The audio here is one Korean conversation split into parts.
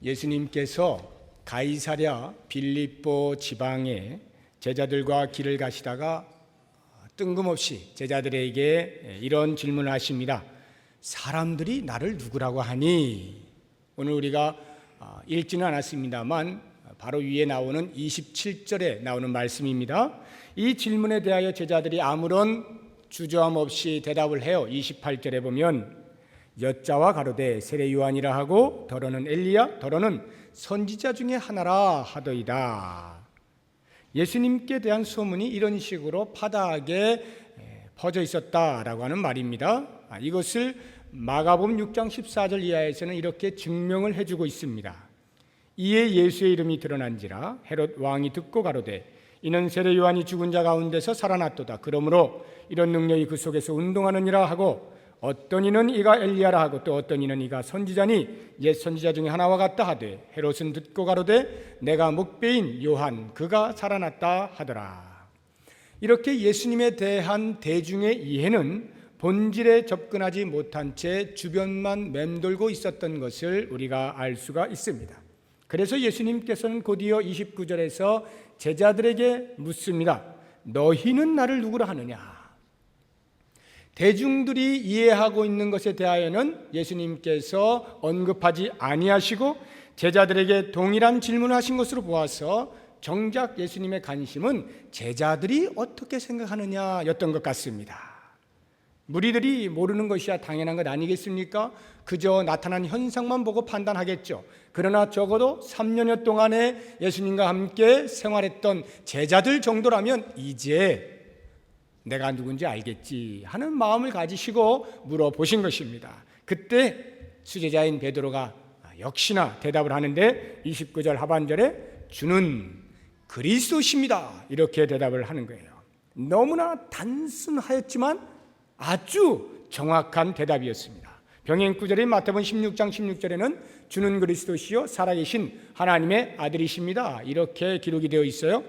예수님께서 가이사랴 빌립보 지방에 제자들과 길을 가시다가 뜬금없이 제자들에게 이런 질문을 하십니다. 사람들이 나를 누구라고 하니? 오늘 우리가 읽지는 않았습니다만 바로 위에 나오는 27절에 나오는 말씀입니다. 이 질문에 대하여 제자들이 아무런 주저함 없이 대답을 해요. 28절에 보면 여자와 가로되 세례 요한이라 하고 더러는 엘리야 더러는 선지자 중에 하나라 하더이다. 예수님께 대한 소문이 이런 식으로 파다하게 퍼져 있었다라고 하는 말입니다. 이것을 마가복음 6장 14절 이하에서는 이렇게 증명을 해주고 있습니다. 이에 예수의 이름이 드러난지라 헤롯 왕이 듣고 가로되 이는 세례 요한이 죽은 자 가운데서 살아났도다. 그러므로 이런 능력이 그 속에서 운동하느니라 하고 어떤 이는 이가 엘리야라 하고 또 어떤 이는 이가 선지자니 옛 선지자 중에 하나와 같다 하되 헤롯은 듣고 가로되 내가 목배인 요한 그가 살아났다 하더라. 이렇게 예수님에 대한 대중의 이해는 본질에 접근하지 못한 채 주변만 맴돌고 있었던 것을 우리가 알 수가 있습니다. 그래서 예수님께서는 곧이어 29절에서 제자들에게 묻습니다. 너희는 나를 누구라 하느냐? 대중들이 이해하고 있는 것에 대하여는 예수님께서 언급하지 아니하시고 제자들에게 동일한 질문을 하신 것으로 보아서 정작 예수님의 관심은 제자들이 어떻게 생각하느냐였던 것 같습니다. 무리들이 모르는 것이야 당연한 것 아니겠습니까? 그저 나타난 현상만 보고 판단하겠죠. 그러나 적어도 3년여 동안에 예수님과 함께 생활했던 제자들 정도라면 이제 내가 누군지 알겠지 하는 마음을 가지시고 물어보신 것입니다. 그때 수제자인 베드로가 역시나 대답을 하는데 29절 하반절에 주는 그리스도십니다 이렇게 대답을 하는 거예요. 너무나 단순하였지만 아주 정확한 대답이었습니다. 병행 구절인 마태복음 16장 16절에는 주는 그리스도시요 살아계신 하나님의 아들이십니다 이렇게 기록이 되어 있어요.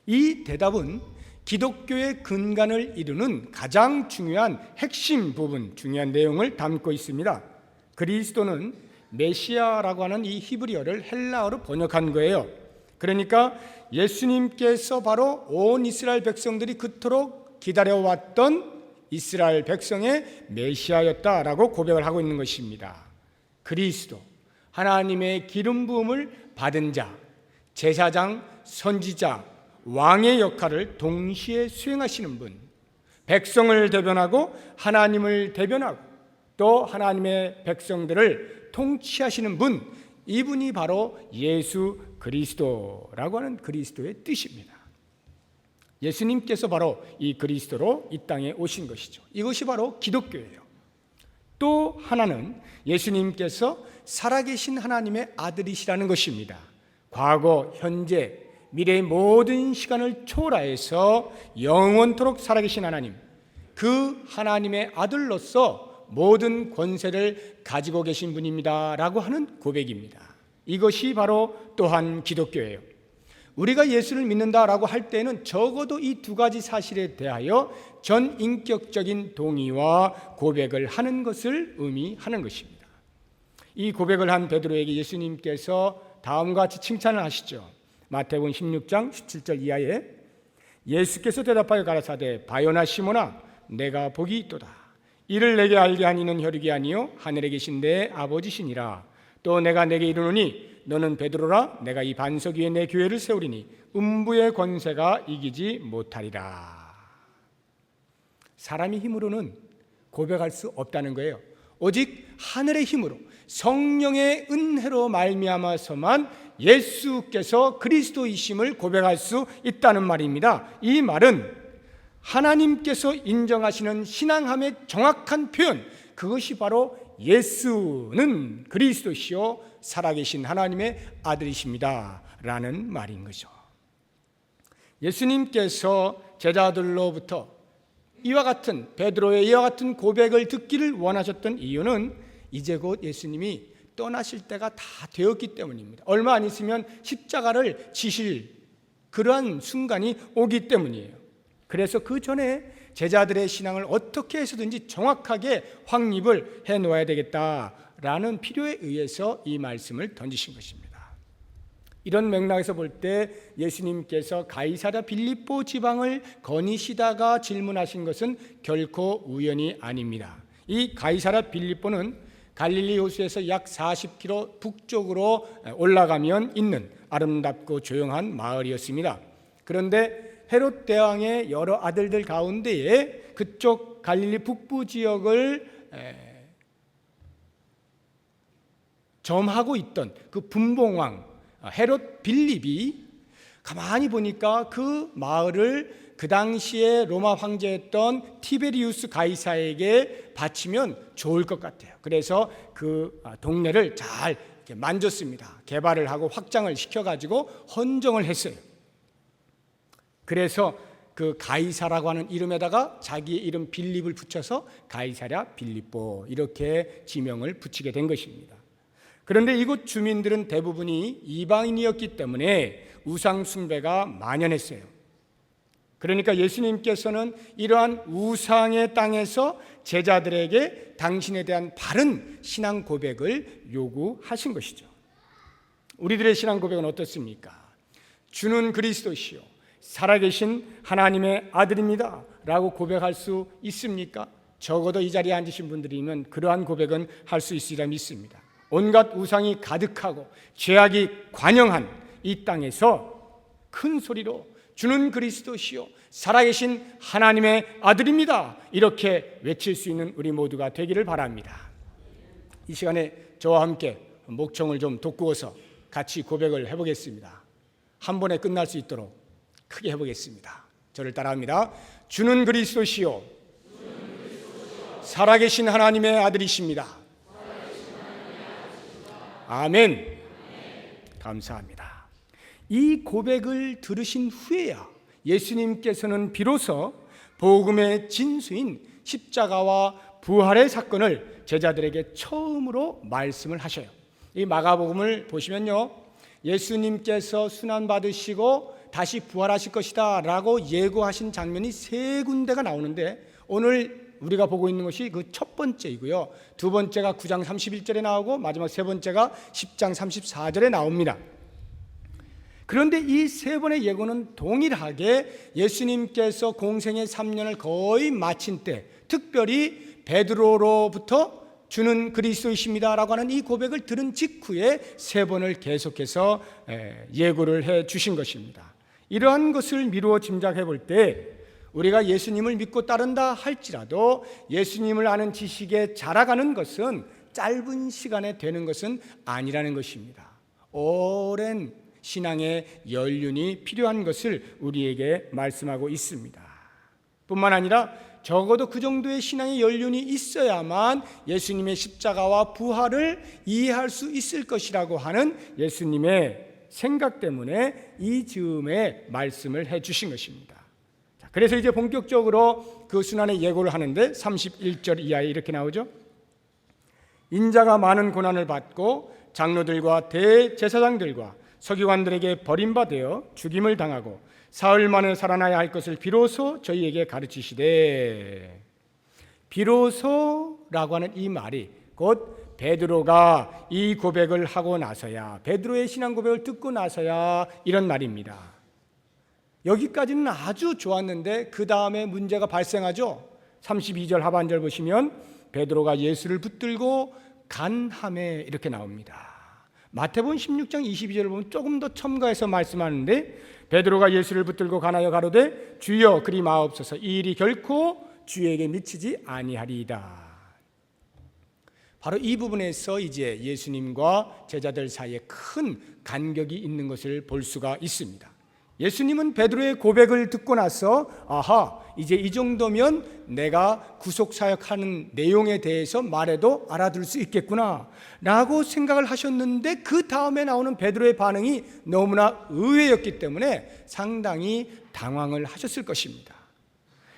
이 대답은 기독교의 근간을 이루는 가장 중요한 핵심 부분, 중요한 내용을 담고 있습니다. 그리스도는 메시아라고 하는 이 히브리어를 헬라어로 번역한 거예요. 그러니까 예수님께서 바로 온 이스라엘 백성들이 그토록 기다려왔던 이스라엘 백성의 메시아였다라고 고백을 하고 있는 것입니다. 그리스도, 하나님의 기름 부음을 받은 자, 제사장, 선지자, 왕의 역할을 동시에 수행하시는 분, 백성을 대변하고 하나님을 대변하고 또 하나님의 백성들을 통치하시는 분, 이분이 바로 예수 그리스도라고 하는 그리스도의 뜻입니다. 예수님께서 바로 이 그리스도로 이 땅에 오신 것이죠. 이것이 바로 기독교예요. 또 하나는 예수님께서 살아계신 하나님의 아들이시라는 것입니다. 과거, 현재, 미래의 모든 시간을 초월하여서 영원토록 살아계신 하나님, 그 하나님의 아들로서 모든 권세를 가지고 계신 분입니다 라고 하는 고백입니다. 이것이 바로 또한 기독교예요. 우리가 예수를 믿는다라고 할 때는 적어도 이 두 가지 사실에 대하여 전인격적인 동의와 고백을 하는 것을 의미하는 것입니다. 이 고백을 한 베드로에게 예수님께서 다음과 같이 칭찬을 하시죠. 마태복음 16장 17절 이하에 예수께서 대답하여 가라사대 바요나 시몬아 내가 복이 있도다. 이를 내게 알게 하니는 혈육이 아니요 하늘에 계신 내 아버지시니라. 또 내가 내게 이르노니 너는 베드로라. 내가 이 반석 위에 내 교회를 세우리니 음부의 권세가 이기지 못하리라. 사람의 힘으로는 고백할 수 없다는 거예요. 오직 하늘의 힘으로 성령의 은혜로 말미암아서만 예수께서 그리스도이심을 고백할 수 있다는 말입니다. 이 말은 하나님께서 인정하시는 신앙함의 정확한 표현, 그것이 바로 예수는 그리스도시요 살아계신 하나님의 아들이십니다 라는 말인 거죠. 예수님께서 제자들로부터 이와 같은 베드로의 이와 같은 고백을 듣기를 원하셨던 이유는 이제 곧 예수님이 떠나실 때가 다 되었기 때문입니다. 얼마 안 있으면 십자가를 지실 그러한 순간이 오기 때문이에요. 그래서 그 전에 제자들의 신앙을 어떻게 해서든지 정확하게 확립을 해놓아야 되겠다 라는 필요에 의해서 이 말씀을 던지신 것입니다. 이런 맥락에서 볼 때 예수님께서 가이사랴 빌립보 지방을 거니시다가 질문하신 것은 결코 우연이 아닙니다. 이 가이사랴 빌립보는 갈릴리 호수에서 약 40km 북쪽으로 올라가면 있는 아름답고 조용한 마을이었습니다. 그런데 헤롯 대왕의 여러 아들들 가운데에 그쪽 갈릴리 북부 지역을 점하고 있던 그 분봉왕 헤롯 빌립이 가만히 보니까 그 마을을 그 당시에 로마 황제였던 티베리우스 가이사에게 바치면 좋을 것 같아요. 그래서 그 동네를 잘 이렇게 만졌습니다. 개발을 하고 확장을 시켜가지고 헌정을 했어요. 그래서 그 가이사라고 하는 이름에다가 자기의 이름 빌립을 붙여서 가이사랴 빌립보 이렇게 지명을 붙이게 된 것입니다. 그런데 이곳 주민들은 대부분이 이방인이었기 때문에 우상 숭배가 만연했어요. 그러니까 예수님께서는 이러한 우상의 땅에서 제자들에게 당신에 대한 바른 신앙 고백을 요구하신 것이죠. 우리들의 신앙 고백은 어떻습니까? 주는 그리스도시요 살아계신 하나님의 아들입니다 라고 고백할 수 있습니까? 적어도 이 자리에 앉으신 분들이면 그러한 고백은 할 수 있으리라 믿습니다. 온갖 우상이 가득하고 죄악이 관영한 이 땅에서 큰 소리로 주는 그리스도시요 살아계신 하나님의 아들입니다 이렇게 외칠 수 있는 우리 모두가 되기를 바랍니다. 이 시간에 저와 함께 목청을 좀 돋구어서 같이 고백을 해보겠습니다. 한 번에 끝날 수 있도록 크게 해보겠습니다. 저를 따라합니다. 주는 그리스도시요 살아계신 하나님의 아들이십니다. 아멘. 감사합니다. 이 고백을 들으신 후에야 예수님께서는 비로소 복음의 진수인 십자가와 부활의 사건을 제자들에게 처음으로 말씀을 하셔요. 이 마가복음을 보시면요, 예수님께서 순환 받으시고 다시 부활하실 것이다 라고 예고하신 장면이 3군데가 나오는데 오늘 우리가 보고 있는 것이 그 첫 번째이고요. 두 번째가 9장 31절에 나오고 마지막 세 번째가 10장 34절에 나옵니다. 그런데 이 3번의 예고는 동일하게 예수님께서 공생의 3년을 거의 마친 때 특별히 베드로로부터 주는 그리스도이십니다 라고 하는 이 고백을 들은 직후에 3번을 계속해서 예고를 해 주신 것입니다. 이러한 것을 미루어 짐작해 볼 때 우리가 예수님을 믿고 따른다 할지라도 예수님을 아는 지식에 자라가는 것은 짧은 시간에 되는 것은 아니라는 것입니다. 오랜 신앙의 연륜이 필요한 것을 우리에게 말씀하고 있습니다. 뿐만 아니라 적어도 그 정도의 신앙의 연륜이 있어야만 예수님의 십자가와 부활을 이해할 수 있을 것이라고 하는 예수님의 생각 때문에 이 즈음에 말씀을 해 주신 것입니다. 그래서 이제 본격적으로 그 순환의 예고를 하는데 31절 이하에 이렇게 나오죠. 인자가 많은 고난을 받고 장로들과 대제사장들과 서기관들에게 버림받아 죽임을 당하고 사흘 만에 살아나야 할 것을 비로소 저희에게 가르치시되, 비로소라고 하는 이 말이 곧 베드로가 이 고백을 하고 나서야, 베드로의 신앙 고백을 듣고 나서야 이런 말입니다. 여기까지는 아주 좋았는데 그 다음에 문제가 발생하죠. 32절 하반절 보시면 베드로가 예수를 붙들고 간함에 이렇게 나옵니다. 마태복음 16장 22절을 보면 조금 더 첨가해서 말씀하는데 베드로가 예수를 붙들고 간하여 가로되 주여 그리 마옵소서 이 일이 결코 주에게 미치지 아니하리이다. 바로 이 부분에서 이제 예수님과 제자들 사이에 큰 간격이 있는 것을 볼 수가 있습니다. 예수님은 베드로의 고백을 듣고 나서 아하, 이제 이 정도면 내가 구속사역하는 내용에 대해서 말해도 알아들을 수 있겠구나 라고 생각을 하셨는데 그 다음에 나오는 베드로의 반응이 너무나 의외였기 때문에 상당히 당황을 하셨을 것입니다.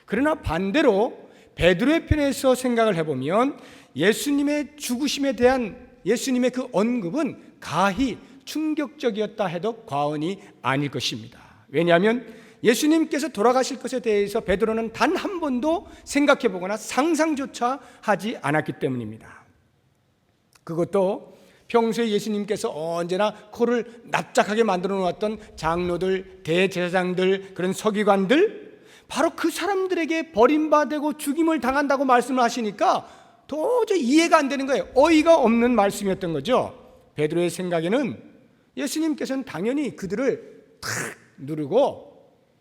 그러나 반대로 베드로의 편에서 생각을 해보면 예수님의 죽으심에 대한 예수님의 그 언급은 가히 충격적이었다 해도 과언이 아닐 것입니다. 왜냐하면 예수님께서 돌아가실 것에 대해서 베드로는 단 한 번도 생각해 보거나 상상조차 하지 않았기 때문입니다. 그것도 평소에 예수님께서 언제나 코를 납작하게 만들어 놓았던 장로들, 대제사장들, 그런 서기관들, 바로 그 사람들에게 버림받고 죽임을 당한다고 말씀을 하시니까 도저히 이해가 안 되는 거예요. 어이가 없는 말씀이었던 거죠. 베드로의 생각에는 예수님께서는 당연히 그들을 탁 누르고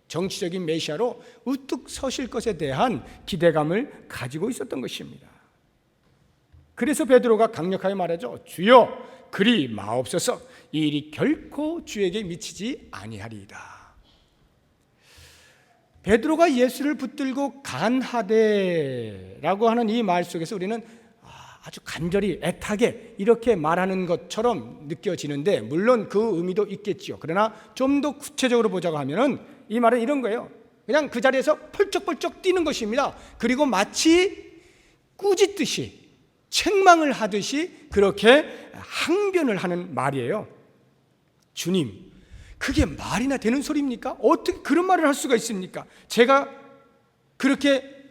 정치적인 메시아로 우뚝 서실 것에 대한 기대감을 가지고 있었던 것입니다. 그래서 베드로가 강력하게 말하죠. 주여 그리 마옵소서. 이 일이 결코 주에게 미치지 아니하리이다. 베드로가 예수를 붙들고 간하되라고 하는 이 말 속에서 우리는 아주 간절히 애타게 이렇게 말하는 것처럼 느껴지는데, 물론 그 의미도 있겠지요. 그러나 좀 더 구체적으로 보자고 하면은 이 말은 이런 거예요. 그냥 그 자리에서 펄쩍펄쩍 뛰는 것입니다. 그리고 마치 꾸짖듯이, 책망을 하듯이 그렇게 항변을 하는 말이에요. 주님, 그게 말이나 되는 소리입니까? 어떻게 그런 말을 할 수가 있습니까? 제가 그렇게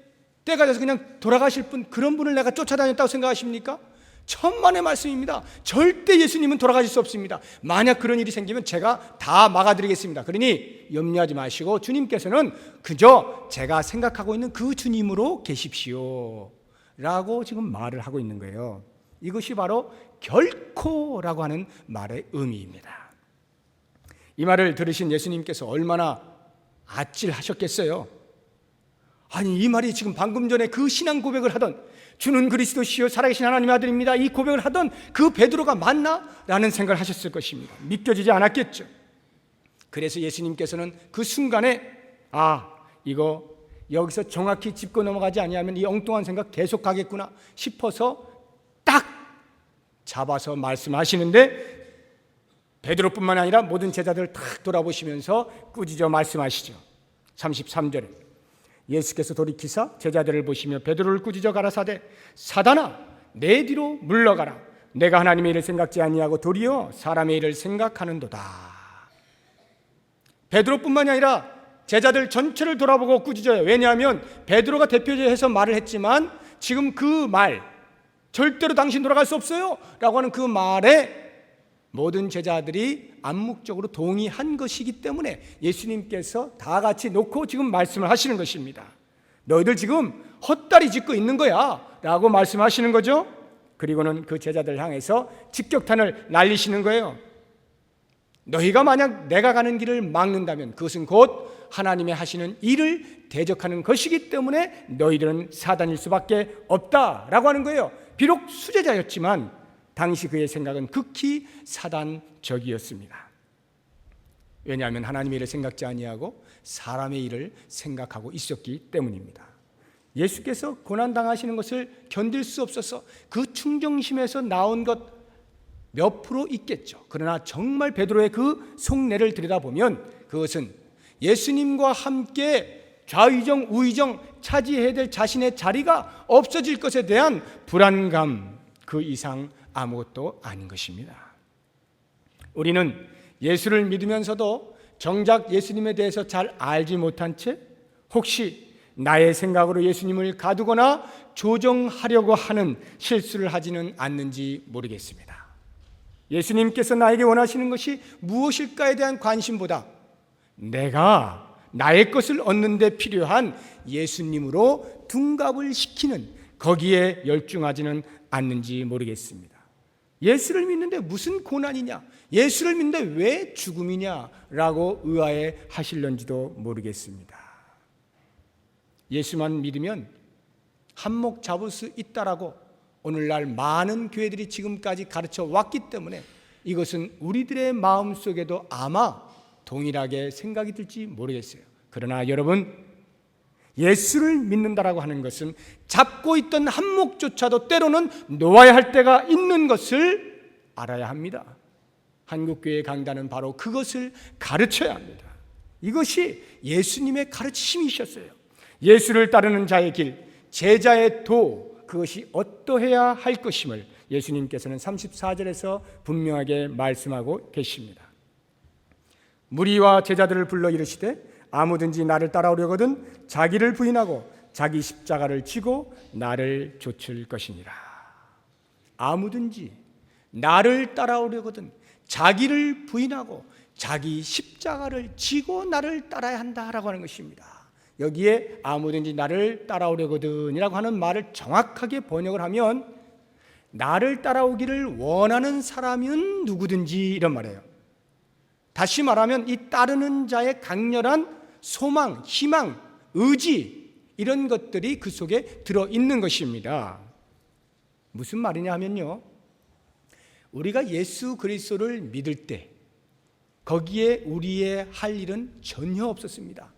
때가 돼서 그냥 돌아가실 분, 그런 분을 내가 쫓아다녔다고 생각하십니까? 천만의 말씀입니다. 절대 예수님은 돌아가실 수 없습니다. 만약 그런 일이 생기면 제가 다 막아드리겠습니다. 그러니 염려하지 마시고 주님께서는 그저 제가 생각하고 있는 그 주님으로 계십시오 라고 지금 말을 하고 있는 거예요. 이것이 바로 결코라고 하는 말의 의미입니다. 이 말을 들으신 예수님께서 얼마나 아찔하셨겠어요. 아니, 이 말이 지금 방금 전에 그 신앙 고백을 하던, 주는 그리스도시요 살아계신 하나님의 아들입니다, 이 고백을 하던 그 베드로가 맞나? 라는 생각을 하셨을 것입니다. 믿겨지지 않았겠죠. 그래서 예수님께서는 그 순간에 이거 여기서 정확히 짚고 넘어가지 아니하면 이 엉뚱한 생각 계속 가겠구나 싶어서 딱 잡아서 말씀하시는데, 베드로뿐만 아니라 모든 제자들을 탁 돌아보시면서 꾸짖어 말씀하시죠. 33절에 예수께서 돌이키사 제자들을 보시며 베드로를 꾸짖어 가라사대, 사단아 내 뒤로 물러가라. 내가 하나님의 일을 생각지 아니하고 도리어 사람의 일을 생각하는도다. 베드로뿐만이 아니라 제자들 전체를 돌아보고 꾸짖어요. 왜냐하면 베드로가 대표해서 말을 했지만 지금 그 말, 절대로 당신 돌아갈 수 없어요 라고 하는 그 말에 모든 제자들이 암묵적으로 동의한 것이기 때문에 예수님께서 다 같이 놓고 지금 말씀을 하시는 것입니다. 너희들 지금 헛다리 짚고 있는 거야 라고 말씀하시는 거죠. 그리고는 그 제자들 향해서 직격탄을 날리시는 거예요. 너희가 만약 내가 가는 길을 막는다면 그것은 곧 하나님의 하시는 일을 대적하는 것이기 때문에 너희들은 사단일 수밖에 없다라고 하는 거예요. 비록 수제자였지만 당시 그의 생각은 극히 사단적이었습니다. 왜냐하면 하나님의 일을 생각지 아니하고 사람의 일을 생각하고 있었기 때문입니다. 예수께서 고난당하시는 것을 견딜 수 없어서 그 충정심에서 나온 것 몇 프로 있겠죠. 그러나 정말 베드로의 그 속내를 들여다보면 그것은 예수님과 함께 좌의정 우의정 차지해야 될 자신의 자리가 없어질 것에 대한 불안감, 그 이상 아무것도 아닌 것입니다. 우리는 예수를 믿으면서도 정작 예수님에 대해서 잘 알지 못한 채 혹시 나의 생각으로 예수님을 가두거나 조정하려고 하는 실수를 하지는 않는지 모르겠습니다. 예수님께서 나에게 원하시는 것이 무엇일까에 대한 관심보다 내가 나의 것을 얻는 데 필요한 예수님으로 둔갑을 시키는 거기에 열중하지는 않는지 모르겠습니다. 예수를 믿는데 무슨 고난이냐, 예수를 믿는데 왜 죽음이냐라고 의아해 하실런지도 모르겠습니다. 예수만 믿으면 한몫 잡을 수 있다라고 오늘날 많은 교회들이 지금까지 가르쳐 왔기 때문에 이것은 우리들의 마음속에도 아마 동일하게 생각이 들지 모르겠어요. 그러나 여러분, 예수를 믿는다라고 하는 것은 잡고 있던 한몫조차도 때로는 놓아야 할 때가 있는 것을 알아야 합니다. 한국교회 강단은 바로 그것을 가르쳐야 합니다. 이것이 예수님의 가르치심이셨어요. 예수를 따르는 자의 길, 제자의 도, 그것이 어떠해야 할 것임을 예수님께서는 34절에서 분명하게 말씀하고 계십니다. 무리와 제자들을 불러 이르시되 아무든지 나를 따라오려거든 자기를 부인하고 자기 십자가를 지고 나를 좇을 것이니라. 아무든지 나를 따라오려거든 자기를 부인하고 자기 십자가를 지고 나를 따라야 한다라고 하는 것입니다. 여기에 아무든지 나를 따라오려거든이라고 하는 말을 정확하게 번역을 하면 나를 따라오기를 원하는 사람은 누구든지 이런 말이에요. 다시 말하면 이 따르는 자의 강렬한 소망, 희망, 의지 이런 것들이 그 속에 들어있는 것입니다. 무슨 말이냐 하면요, 우리가 예수 그리스도를 믿을 때 거기에 우리의 할 일은 전혀 없었습니다.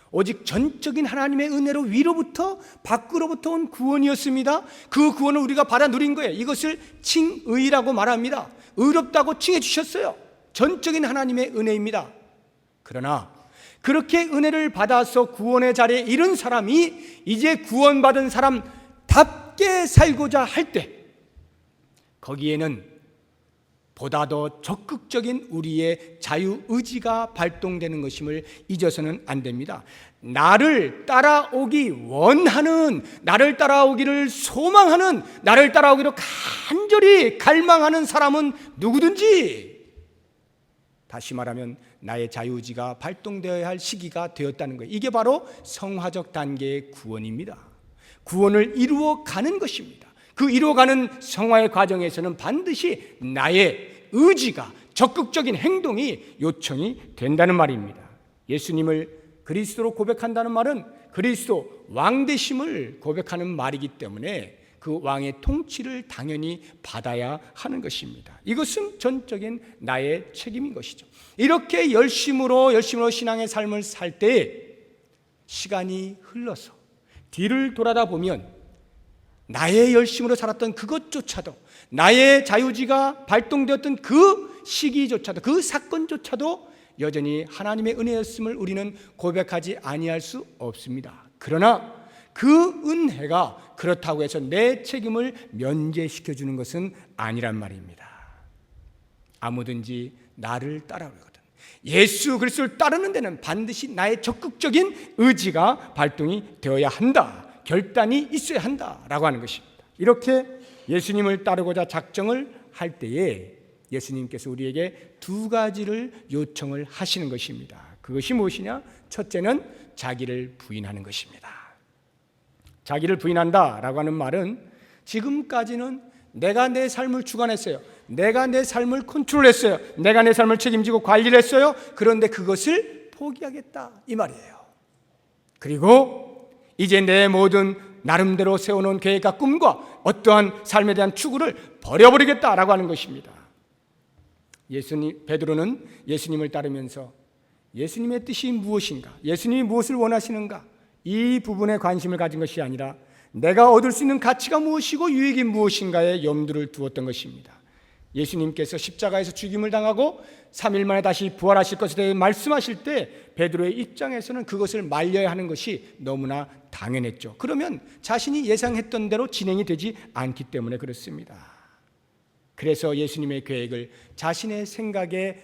오직 전적인 하나님의 은혜로 위로부터 밖으로부터 온 구원이었습니다. 그 구원을 우리가 받아 누린 거예요. 이것을 칭의라고 말합니다. 의롭다고 칭해 주셨어요. 전적인 하나님의 은혜입니다. 그러나 그렇게 은혜를 받아서 구원의 자리에 이른 사람이 이제 구원받은 사람답게 살고자 할 때 거기에는 보다 더 적극적인 우리의 자유의지가 발동되는 것임을 잊어서는 안 됩니다. 나를 따라오기 원하는, 나를 따라오기를 소망하는, 나를 따라오기로 간절히 갈망하는 사람은 누구든지, 다시 말하면 나의 자유의지가 발동되어야 할 시기가 되었다는 거예요. 이게 바로 성화적 단계의 구원입니다. 구원을 이루어 가는 것입니다. 그 이루어가는 성화의 과정에서는 반드시 나의 의지가, 적극적인 행동이 요청이 된다는 말입니다. 예수님을 그리스도로 고백한다는 말은 그리스도 왕되심을 고백하는 말이기 때문에 그 왕의 통치를 당연히 받아야 하는 것입니다. 이것은 전적인 나의 책임인 것이죠. 이렇게 열심으로 신앙의 삶을 살 때 시간이 흘러서 뒤를 돌아다 보면 나의 열심으로 살았던 그것조차도, 나의 자유지가 발동되었던 그 시기조차도, 그 사건조차도 여전히 하나님의 은혜였음을 우리는 고백하지 아니할 수 없습니다. 그러나 그 은혜가 그렇다고 해서 내 책임을 면제시켜주는 것은 아니란 말입니다. 아무든지 나를 따라오거든 예수 그리스도를 따르는 데는 반드시 나의 적극적인 의지가 발동이 되어야 한다, 결단이 있어야 한다라고 하는 것입니다. 이렇게 예수님을 따르고자 작정을 할 때에 예수님께서 우리에게 두 가지를 요청을 하시는 것입니다. 그것이 무엇이냐? 첫째는 자기를 부인하는 것입니다. 자기를 부인한다라고 하는 말은 지금까지는 내가 내 삶을 주관했어요. 내가 내 삶을 컨트롤했어요. 내가 내 삶을 책임지고 관리를 했어요. 그런데 그것을 포기하겠다 이 말이에요. 그리고 이제 내 모든 나름대로 세워놓은 계획과 꿈과 어떠한 삶에 대한 추구를 버려버리겠다라고 하는 것입니다. 베드로는 예수님을 따르면서 예수님의 뜻이 무엇인가, 예수님이 무엇을 원하시는가, 이 부분에 관심을 가진 것이 아니라 내가 얻을 수 있는 가치가 무엇이고 유익이 무엇인가에 염두를 두었던 것입니다. 예수님께서 십자가에서 죽임을 당하고 3일 만에 다시 부활하실 것에 대해 말씀하실 때 베드로의 입장에서는 그것을 말려야 하는 것이 너무나 당연했죠. 그러면 자신이 예상했던 대로 진행이 되지 않기 때문에 그렇습니다. 그래서 예수님의 계획을 자신의 생각에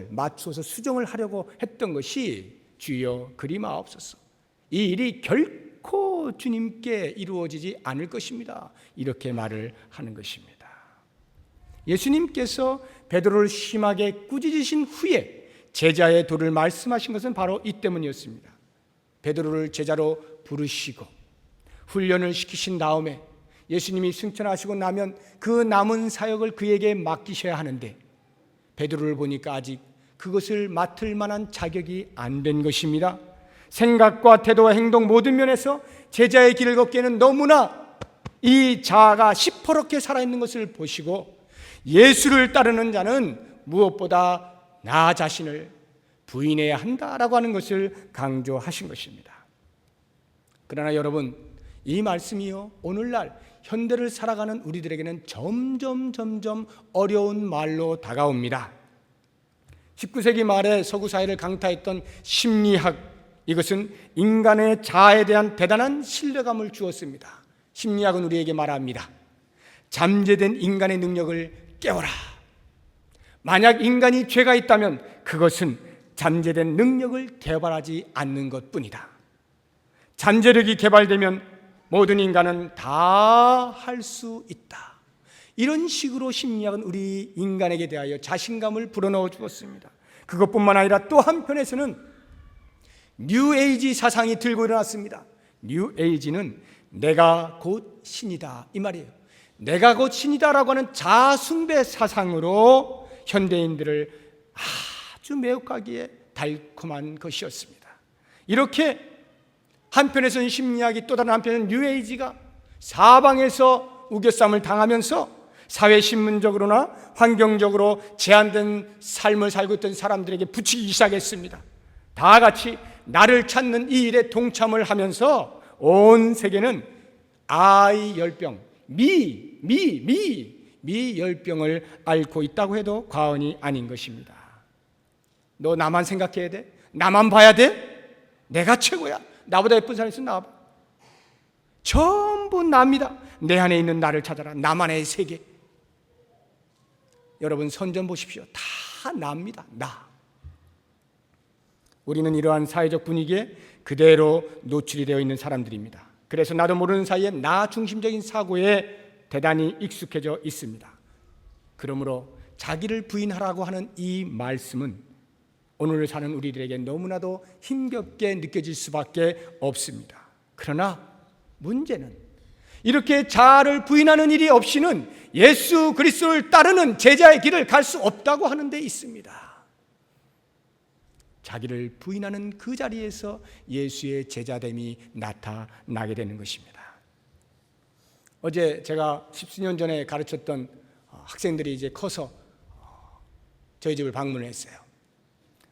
맞추어서 수정을 하려고 했던 것이 주여 그리 마옵소서, 이 일이 결코 주님께 이루어지지 않을 것입니다, 이렇게 말을 하는 것입니다. 예수님께서 베드로를 심하게 꾸짖으신 후에 제자의 도를 말씀하신 것은 바로 이 때문이었습니다. 베드로를 제자로 부르시고 훈련을 시키신 다음에 예수님이 승천하시고 나면 그 남은 사역을 그에게 맡기셔야 하는데 베드로를 보니까 아직 그것을 맡을 만한 자격이 안 된 것입니다. 생각과 태도와 행동 모든 면에서 제자의 길을 걷기에는 너무나 이 자아가 시퍼렇게 살아있는 것을 보시고 예수를 따르는 자는 무엇보다 나 자신을 부인해야 한다라고 하는 것을 강조하신 것입니다. 그러나 여러분, 이 말씀이요, 오늘날 현대를 살아가는 우리들에게는 점점 어려운 말로 다가옵니다. 19세기 말에 서구 사회를 강타했던 심리학, 이것은 인간의 자아에 대한 대단한 신뢰감을 주었습니다. 심리학은 우리에게 말합니다. 잠재된 인간의 능력을 깨워라. 만약 인간이 죄가 있다면 그것은 잠재된 능력을 개발하지 않는 것뿐이다. 잠재력이 개발되면 모든 인간은 다 할 수 있다. 이런 식으로 심리학은 우리 인간에게 대하여 자신감을 불어넣어 주었습니다. 그것뿐만 아니라 또 한편에서는 뉴에이지 사상이 들고 일어났습니다. 뉴에이지는 내가 곧 신이다 이 말이에요. 내가 곧 신이다라고 하는 자아숭배 사상으로 현대인들을 아주 매혹하기에 달콤한 것이었습니다. 이렇게 한편에서는 심리학이, 또 다른 한편에는 뉴에이지가 사방에서 우겨쌈을 당하면서 사회신문적으로나 환경적으로 제한된 삶을 살고 있던 사람들에게 붙이기 시작했습니다. 다 같이 나를 찾는 이 일에 동참을 하면서 온 세계는 아이 열병, 미 열병을 앓고 있다고 해도 과언이 아닌 것입니다. 너 나만 생각해야 돼? 나만 봐야 돼? 내가 최고야. 나보다 예쁜 사람 있으면 나와봐. 전부 납니다. 내 안에 있는 나를 찾아라. 나만의 세계. 여러분 선전 보십시오. 다 납니다. 나. 우리는 이러한 사회적 분위기에 그대로 노출이 되어 있는 사람들입니다. 그래서 나도 모르는 사이에 나 중심적인 사고에 대단히 익숙해져 있습니다. 그러므로 자기를 부인하라고 하는 이 말씀은 오늘 사는 우리들에게 너무나도 힘겹게 느껴질 수밖에 없습니다. 그러나 문제는 이렇게 자아를 부인하는 일이 없이는 예수 그리스도를 따르는 제자의 길을 갈 수 없다고 하는 데 있습니다. 자기를 부인하는 그 자리에서 예수의 제자됨이 나타나게 되는 것입니다. 어제 제가 10수년 전에 가르쳤던 학생들이 이제 커서 저희 집을 방문을 했어요.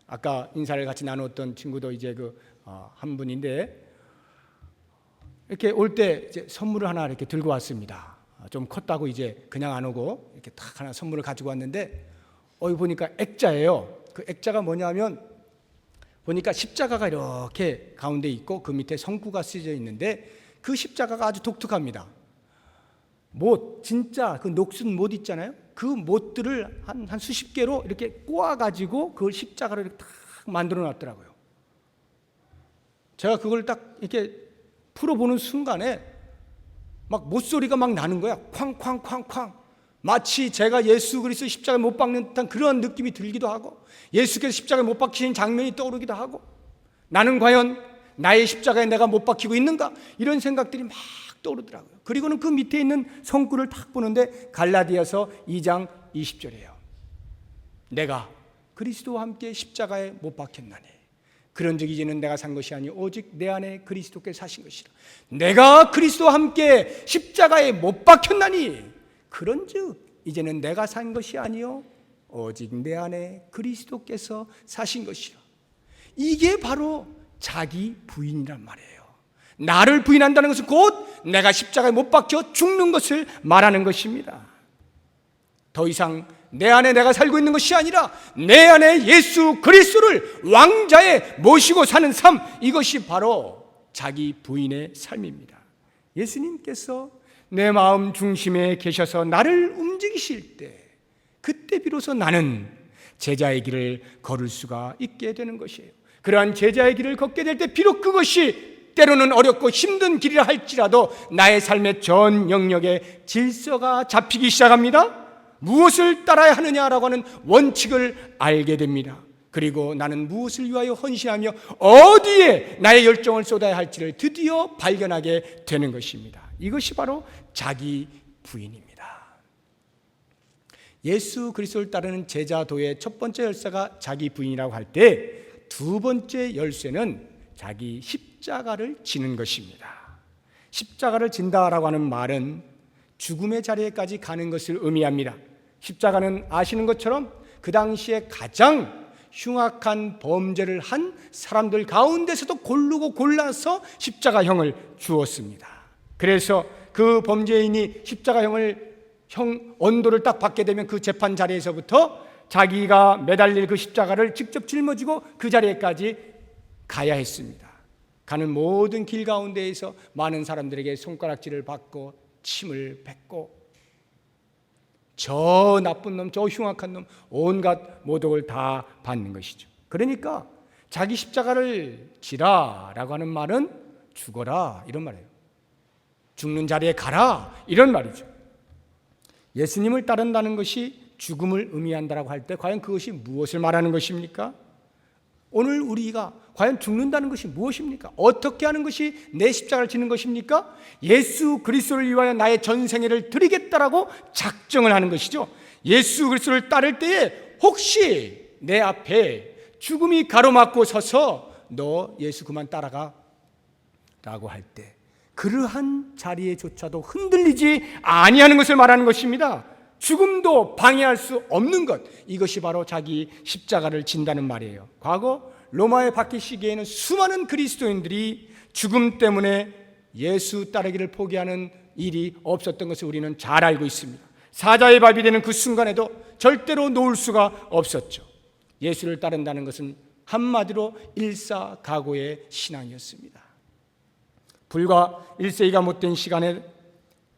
아까 인사를 같이 나눴던 친구도 이제 한 분인데, 이렇게 올 때 선물을 하나 이렇게 들고 왔습니다. 좀 컸다고 이제 그냥 안 오고 이렇게 딱 하나 선물을 가지고 왔는데, 보니까 액자예요. 그 액자가 뭐냐면, 보니까 십자가가 이렇게 가운데 있고 그 밑에 성구가 쓰여져 있는데, 그 십자가가 아주 독특합니다. 못, 진짜 그 녹슨 못 있잖아요. 그 못들을 한 수십 개로 이렇게 꼬아가지고 그걸 십자가로 이렇게 딱 만들어 놨더라고요. 제가 그걸 딱 이렇게 풀어보는 순간에 막 못소리가 막 나는 거야. 쾅쾅쾅쾅. 마치 제가 예수 그리스도 십자가에 못 박는 듯한 그런 느낌이 들기도 하고, 예수께서 십자가에 못 박히신 장면이 떠오르기도 하고, 나는 과연 나의 십자가에 내가 못 박히고 있는가? 이런 생각들이 막 떠오르더라고요. 그리고는 그 밑에 있는 성구를 탁 보는데 갈라디아서 2장 20절이에요. 내가 그리스도와 함께 십자가에 못 박혔나니 그런즉 이제는 내가 산 것이 아니 오직 내 안에 그리스도께서 사신 것이라. 내가 그리스도와 함께 십자가에 못 박혔나니 그런즉 이제는 내가 산 것이 아니요 오직 내 안에 그리스도께서 사신 것이라. 이게 바로 자기 부인이란 말이에요. 나를 부인한다는 것은 곧 내가 십자가에 못 박혀 죽는 것을 말하는 것입니다. 더 이상 내 안에 내가 살고 있는 것이 아니라 내 안에 예수 그리스도를 왕자에 모시고 사는 삶, 이것이 바로 자기 부인의 삶입니다. 예수님께서 내 마음 중심에 계셔서 나를 움직이실 때, 그때 비로소 나는 제자의 길을 걸을 수가 있게 되는 것이에요. 그러한 제자의 길을 걷게 될 때 비록 그것이 때로는 어렵고 힘든 길이라 할지라도 나의 삶의 전 영역에 질서가 잡히기 시작합니다. 무엇을 따라야 하느냐라고 하는 원칙을 알게 됩니다. 그리고 나는 무엇을 위하여 헌신하며 어디에 나의 열정을 쏟아야 할지를 드디어 발견하게 되는 것입니다. 이것이 바로 자기 부인입니다. 예수 그리스도를 따르는 제자도의 첫 번째 열쇠가 자기 부인이라고 할 때, 두 번째 열쇠는 자기 십자가를 지는 것입니다. 십자가를 진다라고 하는 말은 죽음의 자리에까지 가는 것을 의미합니다. 십자가는 아시는 것처럼 그 당시에 가장 흉악한 범죄를 한 사람들 가운데서도 고르고 골라서 십자가형을 주었습니다. 그래서 그 범죄인이 십자가형을 언도를 딱 받게 되면 그 재판 자리에서부터 자기가 매달릴 그 십자가를 직접 짊어지고 그 자리에까지 가야 했습니다. 가는 모든 길 가운데에서 많은 사람들에게 손가락질을 받고 침을 뱉고 저 나쁜 놈, 저 흉악한 놈, 온갖 모독을 다 받는 것이죠. 그러니까 자기 십자가를 지라라고 하는 말은 죽어라 이런 말이에요. 죽는 자리에 가라 이런 말이죠. 예수님을 따른다는 것이 죽음을 의미한다라고 할 때 과연 그것이 무엇을 말하는 것입니까? 오늘 우리가 과연 죽는다는 것이 무엇입니까? 어떻게 하는 것이 내 십자가를 지는 것입니까? 예수 그리스도를 위하여 나의 전생애를 드리겠다라고 작정을 하는 것이죠. 예수 그리스도를 따를 때에 혹시 내 앞에 죽음이 가로막고 서서 너 예수 그만 따라가 라고 할 때 그러한 자리에조차도 흔들리지 아니하는 것을 말하는 것입니다. 죽음도 방해할 수 없는 것, 이것이 바로 자기 십자가를 진다는 말이에요. 과거 로마에 박힐 시기에는 수많은 그리스도인들이 죽음 때문에 예수 따르기를 포기하는 일이 없었던 것을 우리는 잘 알고 있습니다. 사자의 밥이 되는 그 순간에도 절대로 놓을 수가 없었죠. 예수를 따른다는 것은 한마디로 일사각오의 신앙이었습니다. 불과 1세기가 못된 시간에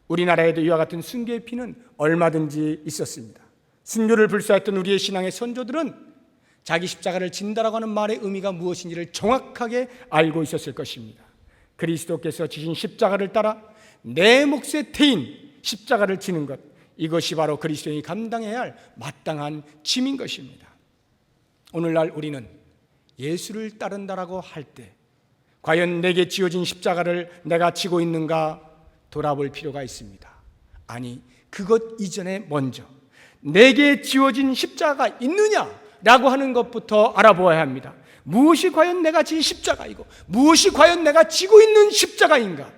우리나라에도 이와 같은 순교의 피는 얼마든지 있었습니다. 순교를 불사했던 우리의 신앙의 선조들은 자기 십자가를 진다라고 하는 말의 의미가 무엇인지를 정확하게 알고 있었을 것입니다. 그리스도께서 지신 십자가를 따라 내 몫의 태인 십자가를 지는 것, 이것이 바로 그리스도인이 감당해야 할 마땅한 짐인 것입니다. 오늘날 우리는 예수를 따른다라고 할 때 과연 내게 지어진 십자가를 내가 지고 있는가 돌아볼 필요가 있습니다. 아니, 그것 이전에 먼저 내게 지어진 십자가가 있느냐라고 하는 것부터 알아보아야 합니다. 무엇이 과연 내가 진 십자가이고 무엇이 과연 내가 지고 있는 십자가인가?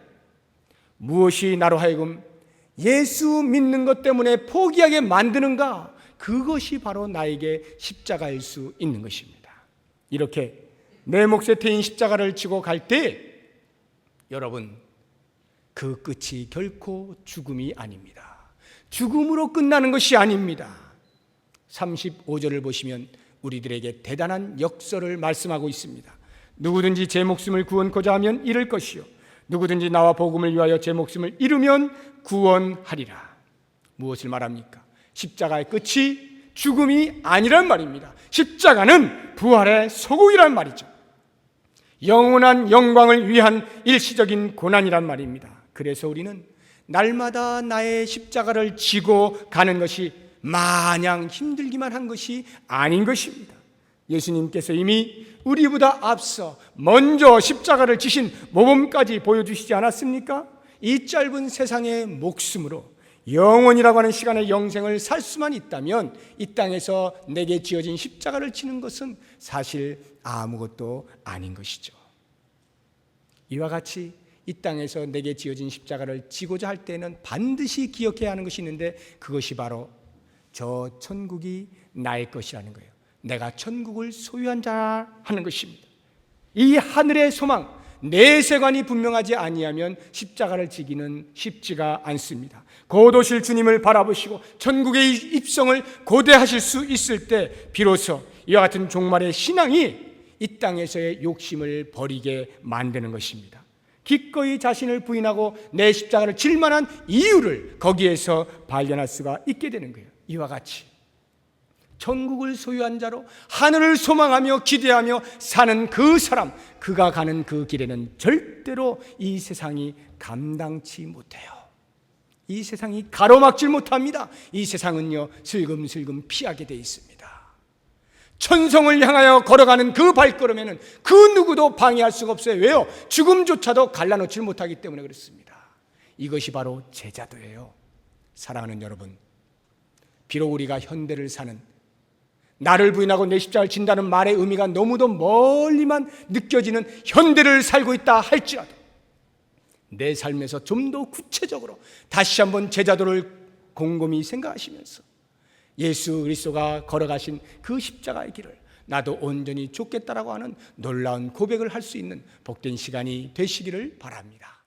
무엇이 나로 하여금 예수 믿는 것 때문에 포기하게 만드는가? 그것이 바로 나에게 십자가일 수 있는 것입니다. 이렇게 내 몫의 태인 십자가를 지고 갈 때 여러분, 그 끝이 결코 죽음이 아닙니다. 죽음으로 끝나는 것이 아닙니다. 35절을 보시면 우리들에게 대단한 역설을 말씀하고 있습니다. 누구든지 제 목숨을 구원코자 하면 잃을 것이요 누구든지 나와 복음을 위하여 제 목숨을 잃으면 구원하리라. 무엇을 말합니까? 십자가의 끝이 죽음이 아니란 말입니다. 십자가는 부활의 소국이란 말이죠. 영원한 영광을 위한 일시적인 고난이란 말입니다. 그래서 우리는 날마다 나의 십자가를 지고 가는 것이 마냥 힘들기만 한 것이 아닌 것입니다. 예수님께서 이미 우리보다 앞서 먼저 십자가를 지신 모범까지 보여주시지 않았습니까? 이 짧은 세상의 목숨으로 영원이라고 하는 시간의 영생을 살 수만 있다면 이 땅에서 내게 지어진 십자가를 지는 것은 사실 아무것도 아닌 것이죠. 이와 같이 이 땅에서 내게 지어진 십자가를 지고자 할 때는 반드시 기억해야 하는 것이 있는데 그것이 바로 저 천국이 나의 것이라는 거예요. 내가 천국을 소유한 자 하는 것입니다. 이 하늘의 소망, 내세관이 분명하지 아니하면 십자가를 지기는 쉽지가 않습니다. 곧 오실 주님을 바라보시고 천국의 입성을 고대하실 수 있을 때 비로소 이와 같은 종말의 신앙이 이 땅에서의 욕심을 버리게 만드는 것입니다. 기꺼이 자신을 부인하고 내 십자가를 질 만한 이유를 거기에서 발견할 수가 있게 되는 거예요. 이와 같이 천국을 소유한 자로 하늘을 소망하며 기대하며 사는 그 사람, 그가 가는 그 길에는 절대로 이 세상이 감당치 못해요. 이 세상이 가로막질 못합니다. 이 세상은요 슬금슬금 피하게 돼 있습니다. 천성을 향하여 걸어가는 그 발걸음에는 그 누구도 방해할 수가 없어요. 왜요? 죽음조차도 갈라놓질 못하기 때문에 그렇습니다. 이것이 바로 제자도예요. 사랑하는 여러분, 비록 우리가 현대를 사는, 나를 부인하고 내 십자가를 진다는 말의 의미가 너무도 멀리만 느껴지는 현대를 살고 있다 할지라도 내 삶에서 좀 더 구체적으로 다시 한번 제자도를 곰곰이 생각하시면서 예수 그리스도가 걸어가신 그 십자가의 길을 나도 온전히 쫓겠다라고 하는 놀라운 고백을 할 수 있는 복된 시간이 되시기를 바랍니다.